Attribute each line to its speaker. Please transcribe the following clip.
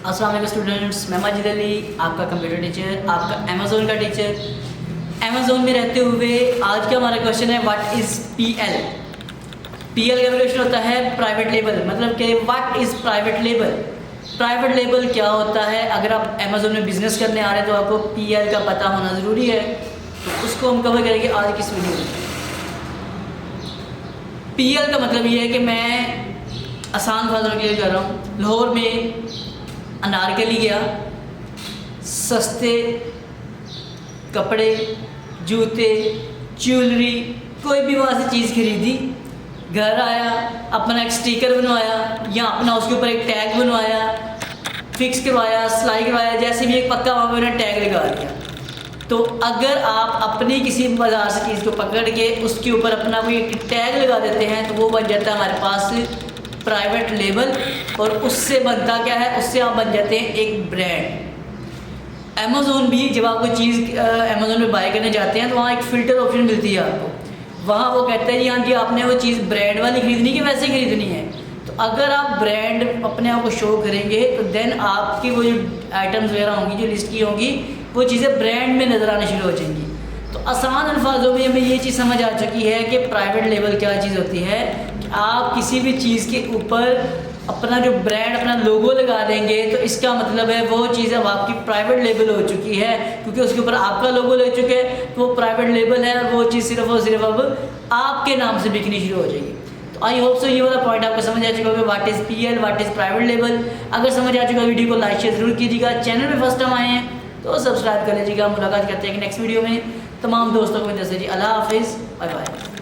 Speaker 1: अस्सलाम वालेकुम स्टूडेंट्स, मैं माजिद अली, आपका कंप्यूटर टीचर, आपका अमेज़ोन का टीचर। अमेज़ोन में रहते हुए आज का हमारा क्वेश्चन है व्हाट इज़ पीएल। पीएल का क्वेश्चन होता है प्राइवेट लेबल, मतलब कि what is private label. Private label क्या होता है? अगर आप अमेज़ोन में बिज़नेस करने आ रहे हैं तो आपको पीएल का पता होना ज़रूरी है, तो उसको हम कवर करेंगे आज की इस वीडियो में। पीएल का मतलब ये है कि मैं आसान फॉर्मूला क्लियर कर रहा हूँ। लाहौर में अनारकली गया, सस्ते कपड़े, जूते, ज्वेलरी, कोई भी वहाँ से चीज़ खरीदी, घर आया, अपना एक स्टिकर बनवाया या अपना उसके ऊपर एक टैग बनवाया, फिक्स करवाया, सिलाई करवाया, जैसे भी एक पक्का वहाँ पर उन्होंने टैग लगा दिया। तो अगर आप अपनी किसी बाज़ार से चीज़ को पकड़ के उसके ऊपर अपना कोई टैग लगा देते हैं तो वो बन जाता है हमारे पास प्राइवेट लेबल। और उससे बनता क्या है, उससे आप बन जाते हैं एक ब्रांड। अमेज़ोन भी जब आप कोई चीज़ अमेज़ोन में बाय करने जाते हैं तो वहाँ एक फ़िल्टर ऑप्शन मिलती है आपको। वहाँ वो कहता है हाँ जी आपने वो चीज़ ब्रांड वाली खरीदनी कि वैसे खरीदनी है। तो अगर आप ब्रांड अपने आप को शो करेंगे तो देन आपकी वो जो आइटम्स वगैरह होंगी, जो लिस्ट की होंगी, वो चीज़ें ब्रांड में नज़र आना शुरू हो जाएंगी। तो आसान अल्फाजों में हमें ये चीज़ समझ आ चुकी है कि प्राइवेट लेबल क्या चीज़ होती है। कि आप किसी भी चीज़ के ऊपर अपना जो ब्रांड, अपना लोगो लगा देंगे तो इसका मतलब है वो चीज़ अब आपकी प्राइवेट लेबल हो चुकी है, क्योंकि उसके ऊपर आपका लोगो लग चुके हैं तो वो प्राइवेट लेबल है और वो चीज़ सिर्फ और सिर्फ अब आपके नाम से बिकनी शुरू हो जाएगी। तो आई होप सो ये वाला पॉइंट आपको समझ आ चुका होगा, what is PL, what is private label. अगर समझ आ चुका वीडियो को लाइक शेयर ज़रूर कीजिएगा। चैनल में फर्स्ट टाइम आए हैं तो सब्सक्राइब कर लीजिएगा। मुलाकात करते हैं नेक्स्ट वीडियो में। तमाम दोस्तों को मैं दस जी अल्लाह हाफिज़, बाय बाय।